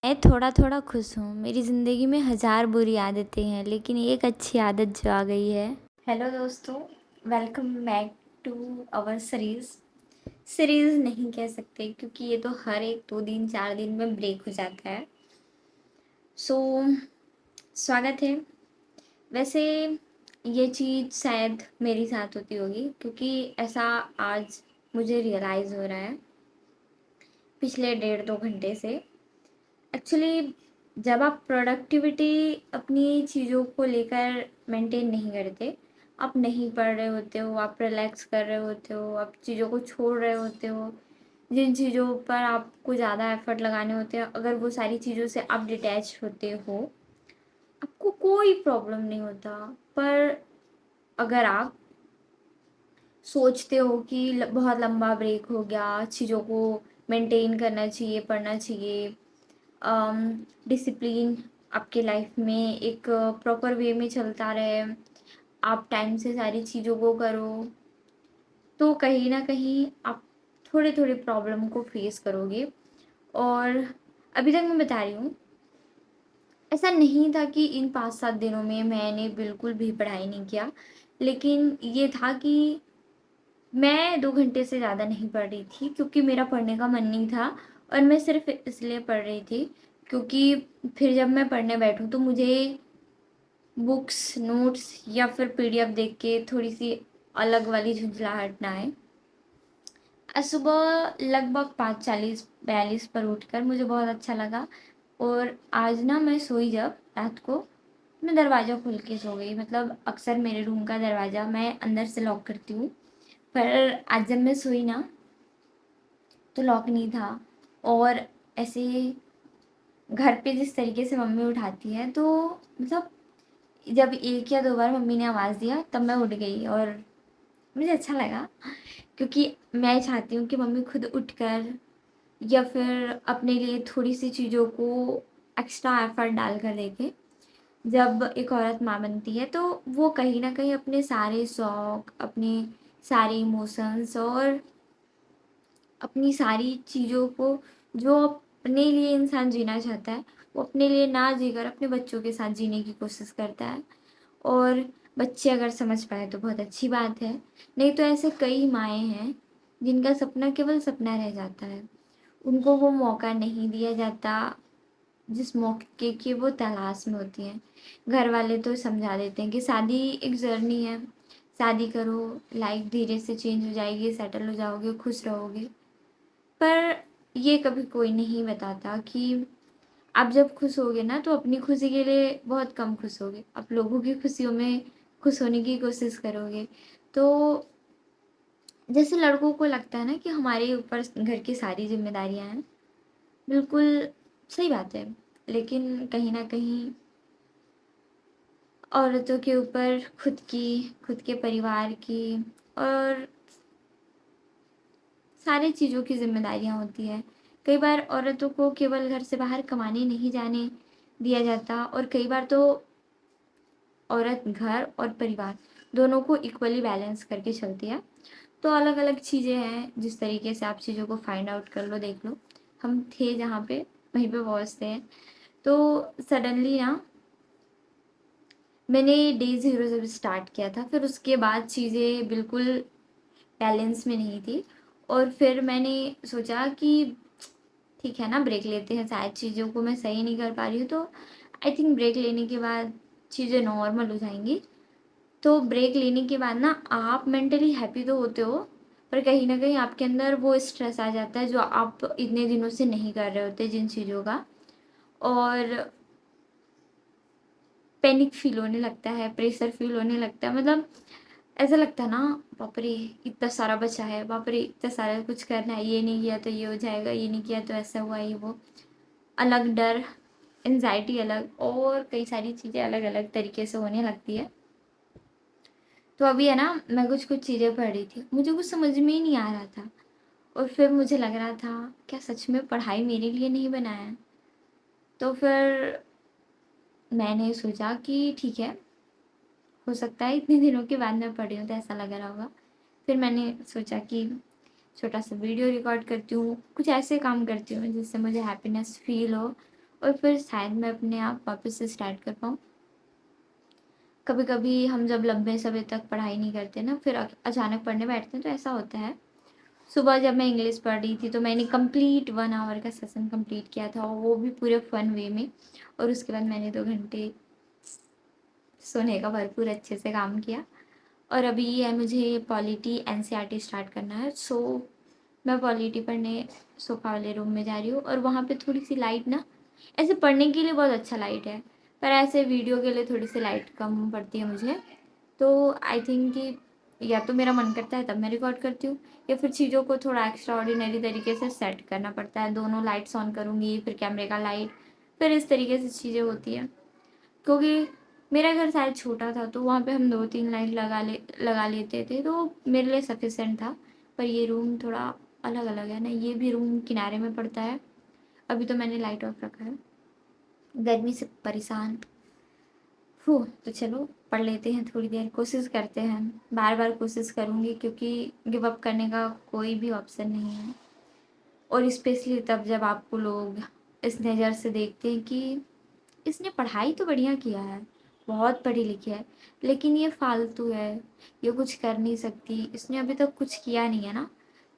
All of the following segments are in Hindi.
मैं थोड़ा थोड़ा खुश हूँ। मेरी ज़िंदगी में हज़ार बुरी आदतें हैं, लेकिन एक अच्छी आदत जो आ गई है। हेलो दोस्तों, welcome back to our series नहीं कह सकते क्योंकि ये तो हर एक 2 दिन 4 दिन में ब्रेक हो जाता है। सो स्वागत है। वैसे ये चीज़ शायद मेरे साथ होती होगी क्योंकि ऐसा आज मुझे रियलाइज़ हो रहा है पिछले 1.5-2 घंटे से। एक्चुअली जब आप प्रोडक्टिविटी अपनी चीज़ों को लेकर मेंटेन नहीं करते, आप नहीं पढ़ रहे होते हो, आप रिलैक्स कर रहे होते हो, आप चीज़ों को छोड़ रहे होते हो, जिन चीज़ों पर आपको ज़्यादा एफर्ट लगाने होते हैं, अगर वो सारी चीज़ों से आप डिटैच होते हो, आपको कोई प्रॉब्लम नहीं होता। पर अगर आप सोचते हो कि बहुत लंबा ब्रेक हो गया, चीज़ों को मेंटेन करना चाहिए, पढ़ना चाहिए, डिसिप्लिन आपके लाइफ में एक प्रॉपर वे में चलता रहे, आप टाइम से सारी चीज़ों को करो, तो कहीं ना कहीं आप थोड़े थोड़े प्रॉब्लम को फेस करोगे। और अभी तक मैं बता रही हूँ, ऐसा नहीं था कि इन 5-7 दिनों में मैंने बिल्कुल भी पढ़ाई नहीं किया, लेकिन ये था कि मैं 2 घंटे से ज़्यादा नहीं पढ़ रही थी क्योंकि मेरा पढ़ने का मन नहीं था। और मैं सिर्फ इसलिए पढ़ रही थी क्योंकि फिर जब मैं पढ़ने बैठूँ तो मुझे बुक्स, नोट्स या फिर पीडीएफ देख के थोड़ी सी अलग वाली झुंझलाहट ना आए। आज सुबह लगभग 5:40-42 पर उठकर मुझे बहुत अच्छा लगा। और आज ना मैं सोई जब रात को, मैं दरवाज़ा खोल के सो गई। मतलब अक्सर मेरे रूम का दरवाज़ा मैं अंदर से लॉक करती हूँ, पर आज जब मैं सोई ना तो लॉक नहीं था। और ऐसे घर पे जिस तरीके से मम्मी उठाती है, तो मतलब जब 1 या 2 बार मम्मी ने आवाज़ दिया तब मैं उठ गई और मुझे अच्छा लगा क्योंकि मैं चाहती हूँ कि मम्मी खुद उठकर या फिर अपने लिए थोड़ी सी चीज़ों को एक्स्ट्रा एफर्ट डाल कर देखे। जब एक औरत माँ बनती है तो वो कहीं ना कहीं अपने सारे शौक, अपने सारे इमोशंस और अपनी सारी चीज़ों को जो अपने लिए इंसान जीना चाहता है, वो अपने लिए ना जीकर अपने बच्चों के साथ जीने की कोशिश करता है। और बच्चे अगर समझ पाए तो बहुत अच्छी बात है, नहीं तो ऐसे कई माएँ हैं जिनका सपना केवल सपना रह जाता है। उनको वो मौका नहीं दिया जाता जिस मौके की वो तलाश में होती हैं। घर वाले तो समझा देते हैं कि शादी एक जर्नी है, शादी करो, लाइफ धीरे से चेंज हो जाएगी, सेटल हो जाओगे, खुश रहोगे। पर ये कभी कोई नहीं बताता कि आप जब खुश होगे ना तो अपनी खुशी के लिए बहुत कम खुश होगे, आप लोगों की खुशियों में खुश होने की कोशिश करोगे। तो जैसे लड़कों को लगता है ना कि हमारे ऊपर घर की सारी जिम्मेदारियां हैं, बिल्कुल सही बात है, लेकिन कहीं ना कहीं औरतों के ऊपर खुद के परिवार की और सारी चीज़ों की जिम्मेदारियां होती है। कई बार औरतों को केवल घर से बाहर कमाने नहीं जाने दिया जाता, और कई बार तो औरत घर और परिवार दोनों को इक्वली बैलेंस करके चलती है। तो अलग अलग चीज़ें हैं, जिस तरीके से आप चीज़ों को फाइंड आउट कर लो, देख लो। हम थे जहाँ पे वहीं पे पहुँचते हैं। तो सडनली ना मैंने डे ज़ीरो जब स्टार्ट किया था, फिर उसके बाद चीज़ें बिल्कुल बैलेंस में नहीं थी। और फिर मैंने सोचा कि ठीक है ना, ब्रेक लेते हैं, शायद चीज़ों को मैं सही नहीं कर पा रही हूँ, तो आई थिंक ब्रेक लेने के बाद चीज़ें नॉर्मल हो जाएंगी। तो ब्रेक लेने के बाद ना आप मेंटली हैप्पी तो होते हो, पर कहीं ना कहीं आपके अंदर वो स्ट्रेस आ जाता है जो आप इतने दिनों से नहीं कर रहे होते जिन चीज़ों का। और पैनिक फील होने लगता है, प्रेशर फील होने लगता है। मतलब ऐसा लगता है ना, बाप रे इतना सारा बचा है, बाप रे इतना सारा कुछ करना है, ये नहीं किया तो ये हो जाएगा, ये नहीं किया तो ऐसा हुआ, ये वो अलग डर, एनजाइटी अलग, और कई सारी चीज़ें अलग अलग तरीके से होने लगती है। तो अभी है ना, मैं कुछ कुछ चीज़ें पढ़ रही थी, मुझे कुछ समझ में ही नहीं आ रहा था। और फिर मुझे लग रहा था क्या सच में पढ़ाई मेरे लिए नहीं बनाया है। तो फिर मैंने सोचा कि ठीक है, हो सकता है इतने दिनों के बाद मैं पढ़ी हूँ तो ऐसा लग रहा होगा। फिर मैंने सोचा कि छोटा सा वीडियो रिकॉर्ड करती हूँ, कुछ ऐसे काम करती हूँ जिससे मुझे हैप्पीनेस फील हो और फिर शायद मैं अपने आप वापस से स्टार्ट कर पाऊँ। कभी-कभी हम जब लंबे समय तक पढ़ाई नहीं करते ना, फिर अचानक पढ़ने बैठते हैं तो ऐसा होता है। सुबह जब मैं इंग्लिश पढ़ रही थी तो मैंने कंप्लीट 1 आवर का सेशन कंप्लीट किया था, और वो भी पूरे फन वे में। और उसके बाद मैंने 2 घंटे सोने का भरपूर अच्छे से काम किया। और अभी है मुझे पॉलिटी एनसीईआरटी स्टार्ट करना है, सो मैं पॉलिटी पढ़ने सोफ़ा वाले रूम में जा रही हूँ। और वहाँ पे थोड़ी-सी लाइट ना, ऐसे पढ़ने के लिए बहुत अच्छा लाइट है, पर ऐसे वीडियो के लिए थोड़ी-सी लाइट कम पड़ती है मुझे। तो आई थिंक कि या तो मेरा मन करता है तब मैं रिकॉर्ड करती हूँ, या फिर चीज़ों को थोड़ा एक्स्ट्रा ऑर्डिनरी तरीके से सेट करना पड़ता है। दोनों लाइट्स ऑन करूँगी, फिर कैमरे का लाइट, फिर इस तरीके से चीज़ें होती हैं। क्योंकि मेरा घर शायद छोटा था तो वहाँ पे हम 2-3 लाइट लगा लेते थे, तो मेरे लिए सफिशिएंट था। पर ये रूम थोड़ा अलग-अलग है ना, ये भी रूम किनारे में पड़ता है। अभी तो मैंने लाइट ऑफ रखा है। गर्मी से परेशान तो चलो पढ़ लेते हैं थोड़ी देर, कोशिश करते हैं। बार-बार कोशिश करूँगी क्योंकि गिव अप करने का कोई भी ऑप्शन नहीं है। और स्पेशली तब जब आपको लोग इस नज़र से देखते हैं कि इसने पढ़ाई तो बढ़िया किया है, बहुत पढ़ी लिखी है, लेकिन ये फालतू है, ये कुछ कर नहीं सकती, इसने अभी तक कुछ किया नहीं है ना,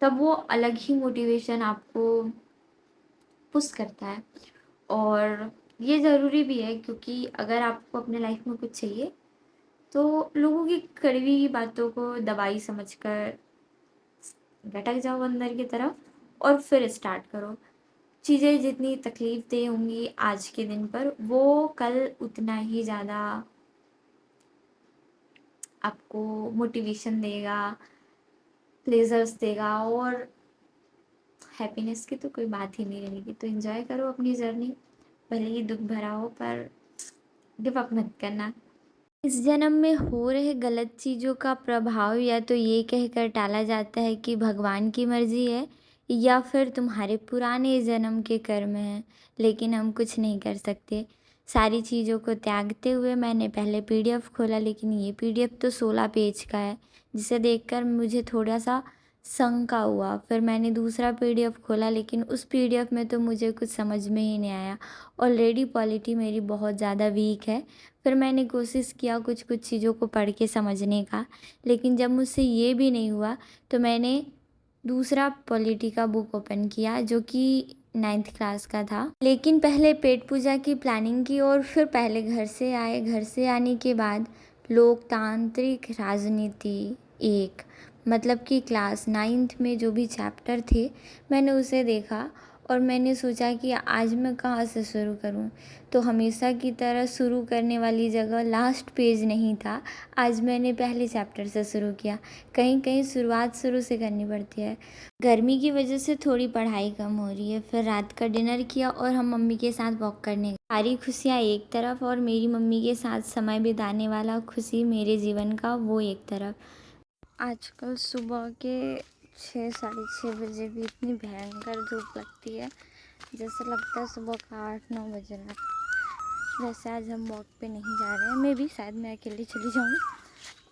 तब वो अलग ही मोटिवेशन आपको पुश करता है। और ये ज़रूरी भी है, क्योंकि अगर आपको अपने लाइफ में कुछ चाहिए तो लोगों की कड़वी बातों को दवाई समझकर भटक जाओ अंदर की तरफ, और फिर स्टार्ट करो। चीज़ें जितनी तकलीफ दें होंगी आज के दिन पर, वो कल उतना ही ज़्यादा आपको मोटिवेशन देगा, प्लेजर्स देगा, और हैप्पीनेस की तो कोई बात ही नहीं रहेगी। तो एंजॉय करो अपनी जर्नी, भले ही दुख भरा हो, पर गिव अप मत करना। इस जन्म में हो रहे गलत चीज़ों का प्रभाव या तो ये कहकर टाला जाता है कि भगवान की मर्ज़ी है, या फिर तुम्हारे पुराने जन्म के कर्म हैं, लेकिन हम कुछ नहीं कर सकते। सारी चीज़ों को त्यागते हुए मैंने पहले पीडीएफ खोला, लेकिन ये पीडीएफ तो 16 पेज का है, जिसे देखकर मुझे थोड़ा-सा शंका हुआ। फिर मैंने दूसरा पीडीएफ खोला, लेकिन उस पीडीएफ में तो मुझे कुछ समझ में ही नहीं आया। ऑलरेडी पॉलिटी मेरी बहुत ज़्यादा वीक है। फिर मैंने कोशिश किया कुछ-कुछ चीज़ों को पढ़ के समझने का, लेकिन जब मुझसे ये भी नहीं हुआ तो मैंने दूसरा पॉलिटी का बुक ओपन किया, जो कि 9th क्लास का था। लेकिन पहले पेट पूजा की प्लानिंग की, और फिर पहले घर से आए, घर से आने के बाद लोकतांत्रिक राजनीति 1, मतलब कि क्लास 9th में जो भी चैप्टर थे मैंने उसे देखा, और मैंने सोचा कि आज मैं कहाँ से शुरू करूँ। तो हमेशा की तरह शुरू करने वाली जगह लास्ट पेज नहीं था, आज मैंने पहले चैप्टर से शुरू किया। कहीं कहीं शुरुआत शुरू से करनी पड़ती है। गर्मी की वजह से थोड़ी पढ़ाई कम हो रही है। फिर रात का डिनर किया और हम मम्मी के साथ वॉक करने गए। सारी खुशियाँ एक तरफ, और मेरी मम्मी के साथ समय बिताने वाला खुशी मेरे जीवन का वो एक तरफ। आजकल सुबह के 6 साढ़े 6 बजे भी इतनी भयंकर धूप लगती है, जैसे लगता है सुबह का 8-9 बज रहा है। वैसे आज हम वॉक पे नहीं जा रहे हैं, मैं भी शायद मैं अकेली चली जाऊँ।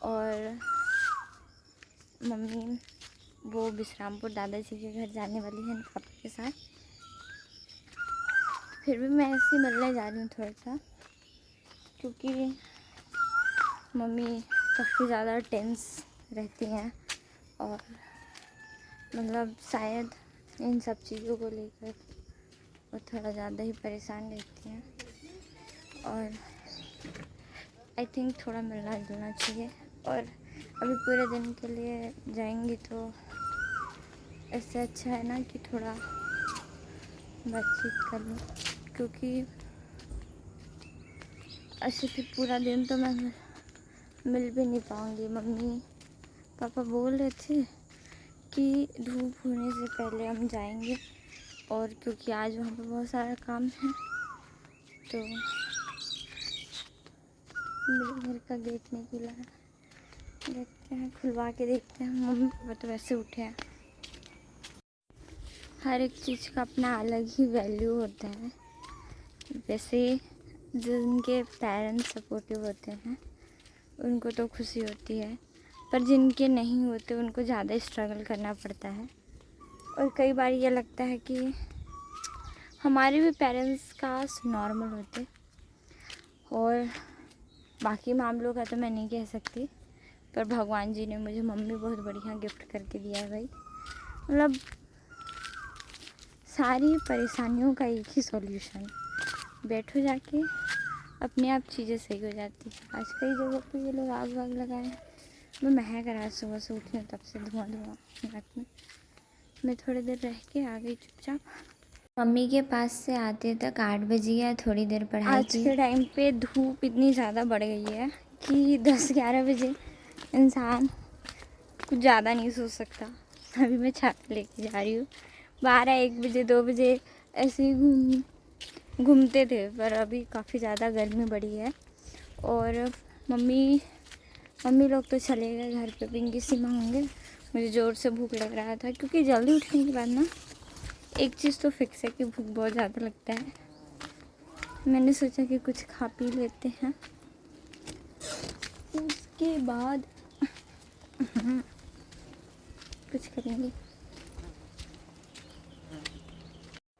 और मम्मी वो विश्रामपुर दादाजी के घर जाने वाली है पापा के साथ। फिर भी मैं ऐसे ही मिलने जा रही हूँ थोड़ा सा, क्योंकि मम्मी काफ़ी ज़्यादा टेंस रहती हैं, और मतलब शायद इन सब चीज़ों को लेकर वो थोड़ा ज़्यादा ही परेशान रहती हैं। और आई थिंक थोड़ा मिलना जुलना चाहिए। और अभी पूरे दिन के लिए जाएंगी तो इससे अच्छा है ना कि थोड़ा बातचीत कर लूँ, क्योंकि ऐसे फिर पूरा दिन तो मैं मिल भी नहीं पाऊँगी। मम्मी पापा बोल रहे थे कि धूप होने से पहले हम जाएंगे, और क्योंकि आज वहाँ पे बहुत सारा काम है, तो मेरे घर का गेट नहीं खुला है, देखते हैं खुलवा के देखते हैं। मम्मी पापा तो वैसे उठे हैं। हर एक चीज़ का अपना अलग ही वैल्यू होता है। वैसे जिनके पेरेंट्स सपोर्टिव होते हैं उनको तो खुशी होती है, पर जिनके नहीं होते उनको ज़्यादा स्ट्रगल करना पड़ता है। और कई बार ये लगता है कि हमारे भी पेरेंट्स काश नॉर्मल होते, और बाकी मामलों का तो मैं नहीं कह सकती, पर भगवान जी ने मुझे मम्मी बहुत बढ़िया गिफ्ट करके दिया है भाई। मतलब सारी परेशानियों का एक ही सॉल्यूशन, बैठो जाके, अपने आप चीज़ें सही हो जाती है। आज कई जगहों पे ये लोग आग वाग लगाए हैं, मैं महक रहा है सुबह से उठी हूँ तब से, धुआं धुआं नाक में। मैं थोड़ी देर रह के आ गई चुपचाप। मम्मी के पास से आते तक 8 बज गया, थोड़ी देर पढ़ाई की। आज के टाइम पे धूप इतनी ज़्यादा बढ़ गई है कि 10-11 बजे इंसान कुछ ज़्यादा नहीं सोच सकता। अभी मैं छाता लेके जा रही हूँ, 12-1 बजे 2 बजे ऐसे ही घूमते थे, पर अभी काफ़ी ज़्यादा गर्मी बढ़ी है। और मम्मी लोग तो चले गए घर पे, पिंकी सीमा होंगे। मुझे ज़ोर से भूख लग रहा था, क्योंकि जल्दी उठने के बाद ना एक चीज़ तो फिक्स है कि भूख बहुत ज़्यादा लगता है। मैंने सोचा कि कुछ खा पी लेते हैं, उसके बाद कुछ करेंगे।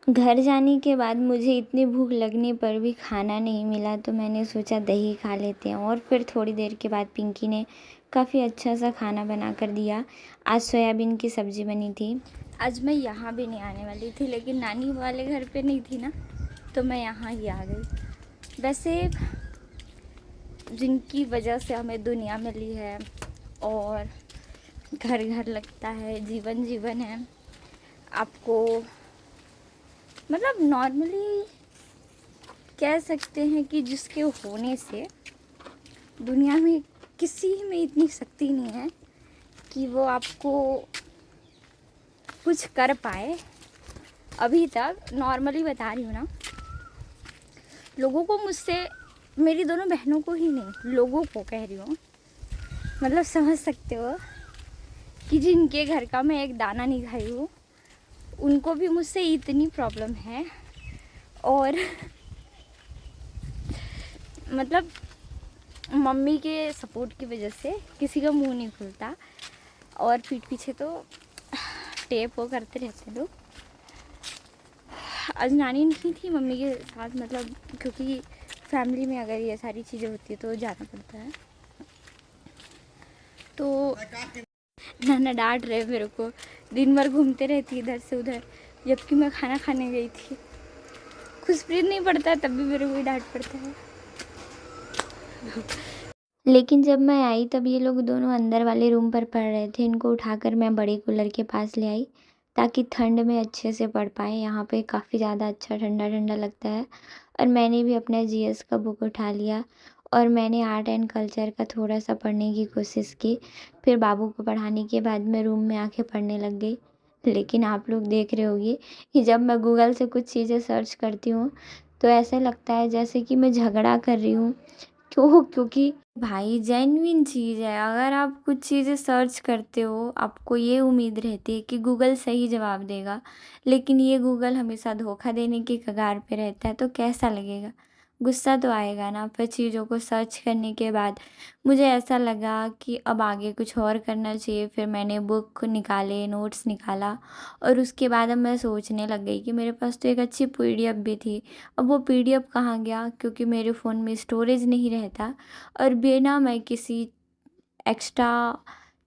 घर जाने के बाद मुझे इतनी भूख लगने पर भी खाना नहीं मिला, तो मैंने सोचा दही खा लेते हैं। और फिर थोड़ी देर के बाद पिंकी ने काफ़ी अच्छा सा खाना बना कर दिया। आज सोयाबीन की सब्ज़ी बनी थी। आज मैं यहाँ भी नहीं आने वाली थी, लेकिन नानी वाले घर पे नहीं थी ना, तो मैं यहाँ ही आ गई। वैसे जिनकी वजह से हमें दुनिया मिली है और घर घर लगता है, जीवन जीवन है, आपको मतलब नॉर्मली कह सकते हैं कि जिसके होने से दुनिया में किसी में इतनी शक्ति नहीं है कि वो आपको कुछ कर पाए। अभी तक नॉर्मली बता रही हूँ ना, लोगों को मुझसे, मेरी दोनों बहनों को ही नहीं, लोगों को कह रही हूँ, मतलब समझ सकते हो कि जिनके घर का मैं एक दाना नहीं खाई हूँ, उनको भी मुझसे इतनी प्रॉब्लम है। और मतलब मम्मी के सपोर्ट की वजह से किसी का मुंह नहीं खुलता, और पीठ पीछे तो टेप वो करते रहते लोग। आज नानी नहीं थी मम्मी के साथ, मतलब क्योंकि फैमिली में अगर ये सारी चीज़ें होती है तो जाना पड़ता है। तो नाना डांट रहे मेरे को, दिन भर घूमते रहती इधर से उधर, जबकि मैं खाना खाने गई थी। खुशप्रीत नहीं पड़ता तब भी मेरे को ही डांट पड़ता है। लेकिन जब मैं आई तब ये लोग दोनों अंदर वाले रूम पर पढ़ रहे थे। इनको उठाकर मैं बड़े कूलर के पास ले आई ताकि ठंड में अच्छे से पढ़ पाए। यहाँ पे काफ़ी ज़्यादा अच्छा ठंडा ठंडा लगता है। और मैंने भी अपना जीएस का बुक उठा लिया और मैंने आर्ट एंड कल्चर का थोड़ा सा पढ़ने की कोशिश की। फिर बाबू को पढ़ाने के बाद मैं रूम में आके पढ़ने लग गई। लेकिन आप लोग देख रहे होंगे कि जब मैं गूगल से कुछ चीज़ें सर्च करती हूँ तो ऐसा लगता है जैसे कि मैं झगड़ा कर रही हूँ। क्योंकि भाई जेन्युइन चीज़ है, अगर आप कुछ चीज़ें सर्च करते हो आपको ये उम्मीद रहती है कि गूगल सही जवाब देगा, लेकिन ये गूगल हमेशा धोखा देने की कगार पे रहता है, तो कैसा लगेगा? गुस्सा तो आएगा ना। फिर चीज़ों को सर्च करने के बाद मुझे ऐसा लगा कि अब आगे कुछ और करना चाहिए। फिर मैंने बुक निकाले, नोट्स निकाला, और उसके बाद अब मैं सोचने लग गई कि मेरे पास तो एक अच्छी पीडीएफ भी थी। अब वो पीडीएफ कहाँ गया, क्योंकि मेरे फ़ोन में स्टोरेज नहीं रहता। और बिना मैं किसी एक्स्ट्रा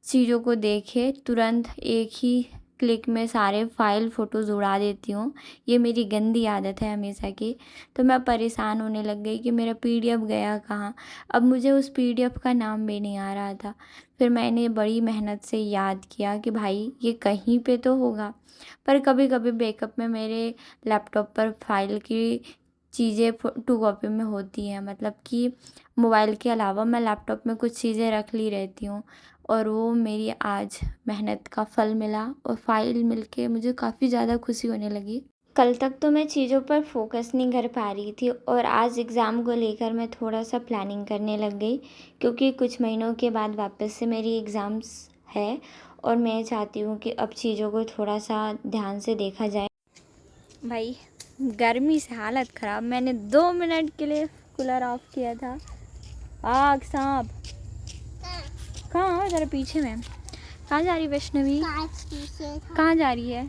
चीज़ों को देखे तुरंत एक ही क्लिक में सारे फाइल फ़ोटोज़ उड़ा देती हूँ। ये मेरी गंदी आदत है हमेशा की। तो मैं परेशान होने लग गई कि मेरा पीडीएफ गया कहाँ। अब मुझे उस पीडीएफ का नाम भी नहीं आ रहा था। फिर मैंने बड़ी मेहनत से याद किया कि भाई ये कहीं पे तो होगा। पर कभी कभी बैकअप में मेरे लैपटॉप पर फाइल की चीज़ें 2 कॉपी में होती हैं, मतलब कि मोबाइल के अलावा मैं लैपटॉप में कुछ चीज़ें रख ली रहती हूँ। और वो मेरी आज मेहनत का फल मिला और फाइल मिलके मुझे काफ़ी ज़्यादा खुशी होने लगी। कल तक तो मैं चीज़ों पर फोकस नहीं कर पा रही थी, और आज एग्ज़ाम को लेकर मैं थोड़ा सा प्लानिंग करने लग गई, क्योंकि कुछ महीनों के बाद वापस से मेरी एग्ज़ाम्स है और मैं चाहती हूँ कि अब चीज़ों को थोड़ा सा ध्यान से देखा जाए। भाई गर्मी से हालत ख़राब, मैंने 2 मिनट के लिए कूलर ऑफ किया था। आग सांप कहाँ, ज़रा पीछे में। कहाँ जा रही वैष्णवी? कहाँ जा रही है?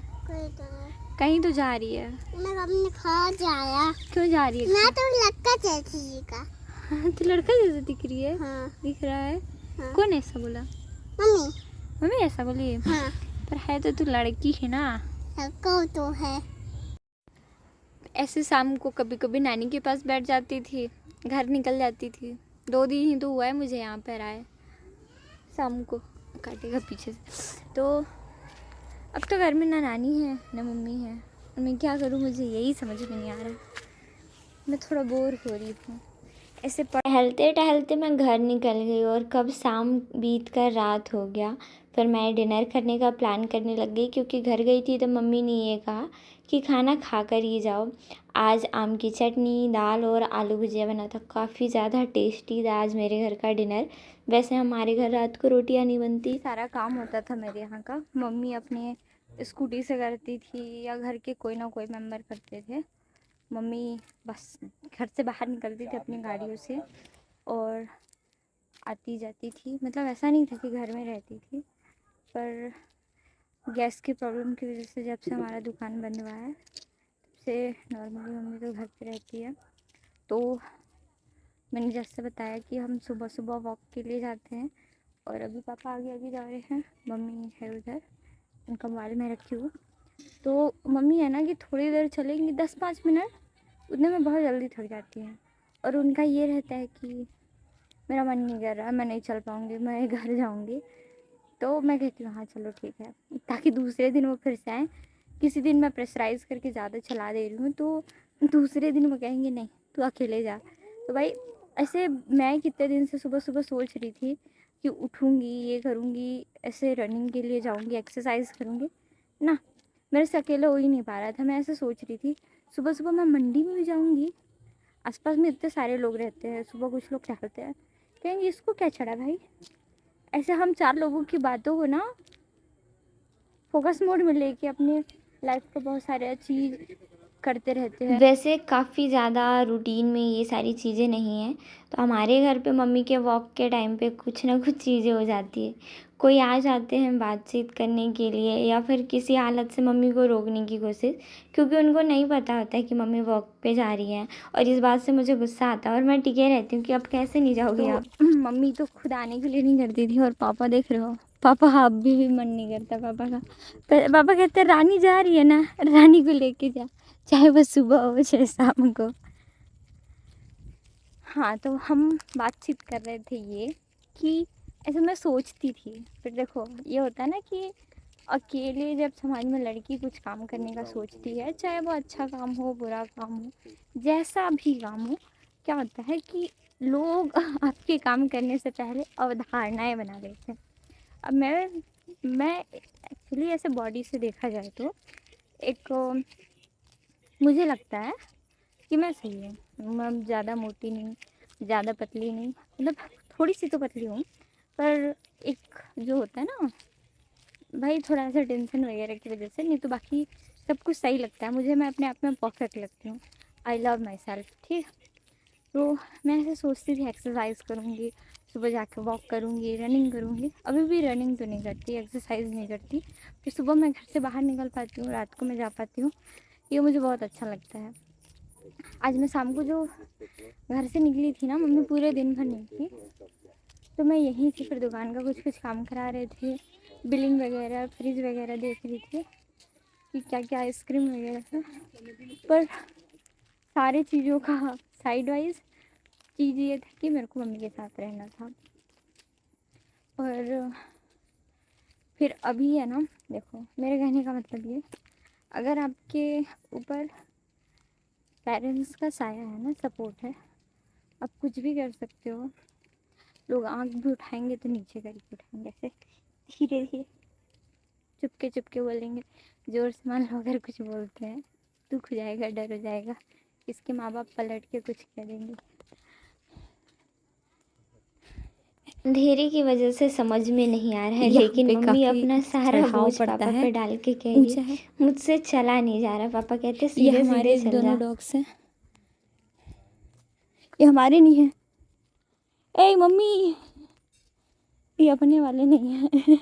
कहीं तो जा रही है। मैं अपने घर जाया। क्यों जा रही है? मैं तो लड़का जैसी का। तो लड़का जैसा दिख रही है। हाँ। दिख रहा है। हाँ। कौन ऐसा बोला? मम्मी। मम्मी ऐसा बोली? हाँ। पर है तो तू लड़की है ना। लड़का तो है। ऐसे शाम को कभी कभी नानी के पास बैठ जाती थी, घर निकल जाती थी। 2 दिन ही तो हुआ है मुझे यहाँ पर आए। शाम को काटेगा पीछे से। तो अब तो घर में ना नानी है ना मम्मी है, और मैं क्या करूँ, मुझे यही समझ में नहीं आ रहा। मैं थोड़ा बोर हो रही हूँ। ऐसे टहलते टहलते मैं घर निकल गई और कब शाम बीत कर रात हो गया। फिर मैं डिनर करने का प्लान करने लग गई, क्योंकि घर गई थी तो मम्मी ने ये कहा कि खाना खा कर ही जाओ। आज आम की चटनी, दाल और आलू भुजिया बना था। काफ़ी ज़्यादा टेस्टी था आज मेरे घर का डिनर। वैसे हमारे घर रात को रोटियां नहीं बनती, सारा काम होता था मेरे यहाँ का। मम्मी अपने स्कूटी से करती थी या घर के कोई ना कोई मेम्बर करते थे। मम्मी बस घर से बाहर निकलती थी अपनी गाड़ियों से और आती जाती थी। मतलब ऐसा नहीं था कि घर में रहती थी, पर गैस की प्रॉब्लम की वजह से जब से हमारा दुकान बंद हुआ है तब से नॉर्मली मम्मी तो घर पे रहती है। तो मैंने जैसे बताया कि हम सुबह सुबह वॉक के लिए जाते हैं, और अभी पापा आगे आगे जा रहे हैं, मम्मी है उधर, उनका मोबाइल में रखी हूँ। तो मम्मी है ना कि थोड़ी देर चलेंगी, 10-5 मिनट, उतने में बहुत जल्दी थक जाती हैं। और उनका ये रहता है कि मेरा मन नहीं कर रहा, मैं नहीं चल पाऊँगी, मैं घर जाऊँगी। तो मैं कहती हूँ हाँ चलो ठीक है, ताकि दूसरे दिन वो फिर से आएँ। किसी दिन मैं प्रेशराइज़ करके ज़्यादा चला दे रही हूँ तो दूसरे दिन वो कहेंगे नहीं तू अकेले जा। तो भाई ऐसे मैं कितने दिन से सुबह सुबह सोच रही थी कि उठूँगी, ये करूँगी, ऐसे रनिंग के लिए जाऊँगी, एक्सरसाइज करूँगी ना, मेरे से अकेले हो ही नहीं पा रहा था। मैं ऐसे सोच रही थी सुबह सुबह मैं मंडी में भी जाऊँगी, आसपास में इतने सारे लोग रहते हैं, सुबह कुछ लोग टहलते हैं, कहेंगे इसको क्या चढ़ा भाई। ऐसे हम 4 लोगों की बातों को ना फोकस मोड में लेके अपने लाइफ को बहुत सारे चीज़ करते रहते हैं। वैसे काफ़ी ज़्यादा रूटीन में ये सारी चीज़ें नहीं हैं, तो हमारे घर पे मम्मी के वॉक के टाइम पे कुछ ना कुछ चीज़ें हो जाती है। कोई आ जाते हैं बातचीत करने के लिए, या फिर किसी हालत से मम्मी को रोकने की कोशिश, क्योंकि उनको नहीं पता होता है कि मम्मी वॉक पे जा रही हैं। और इस बात से मुझे गुस्सा आता है और मैं टिके रहती हूँ कि अब कैसे नहीं जाओगी आप। मम्मी तो खुद आने के लिए नहीं करती थी, और पापा देख रहे हो, पापा अब भी मन नहीं करता पापा का। पापा कहते हैं रानी जा रही है ना, रानी को लेके जा, चाहे वो सुबह हो चाहे शाम को। हाँ, तो हम बातचीत कर रहे थे ये कि ऐसे मैं सोचती थी, फिर देखो ये होता है ना कि अकेले जब समाज में लड़की कुछ काम करने का सोचती है, चाहे वो अच्छा काम हो बुरा काम हो, जैसा भी काम हो, क्या होता है कि लोग आपके काम करने से पहले अवधारणाएं बना लेते हैं। अब मैं एक्चुअली ऐसे बॉडी से देखा जाए तो एक मुझे लगता है कि मैं सही हूँ। मैं ज़्यादा मोटी नहीं, ज़्यादा पतली नहीं, मतलब थोड़ी सी तो पतली हूँ, पर एक जो होता है ना भाई, थोड़ा सा टेंशन वगैरह की वजह से, नहीं तो बाकी सब कुछ सही लगता है मुझे। मैं अपने आप में परफेक्ट लगती हूँ। आई लव माई सेल्फ, ठीक। तो मैं ऐसे सोचती थी एक्सरसाइज करूँगी, सुबह जाके वॉक करूँगी, रनिंग करूँगी। अभी भी रनिंग तो नहीं करती, एक्सरसाइज नहीं करती, फिर सुबह मैं घर से बाहर निकल पाती हूँ, रात को मैं जा पाती हूँ, ये मुझे बहुत अच्छा लगता है। आज मैं शाम को जो घर से निकली थी ना, मम्मी पूरे दिन भर नहीं थी, तो मैं यहीं से फिर दुकान का कुछ कुछ काम करा रहे थे, बिलिंग वगैरह, फ्रिज वगैरह देख रही थी कि क्या क्या आइसक्रीम वगैरह है। पर सारे चीज़ों का साइड वाइज चीज़ ये था कि मेरे को मम्मी के साथ रहना था। और फिर अभी है ना, देखो मेरे कहने का मतलब ये, अगर आपके ऊपर पेरेंट्स का साया है ना, सपोर्ट है, आप कुछ भी कर सकते हो। लोग आँख भी उठाएंगे तो नीचे करके उठाएंगे, ऐसे धीरे धीरे चुपके चुपके बोलेंगे। जोर से मान लो अगर कुछ बोलते हैं, दुख हो जाएगा, डर हो जाएगा, इसके माँ बाप पलट के कुछ कह देंगे। अंधेरे की वजह से समझ में नहीं आ रहा है, लेकिन मम्मी अपना सारा बोझ पापा पे डाल के कह रही है मुझसे चला नहीं जा रहा। पापा कहते सीधे सीधे चल जा। दोनों डॉग्स हैं, ये हमारे नहीं है। ए मम्मी, ये अपने वाले नहीं है।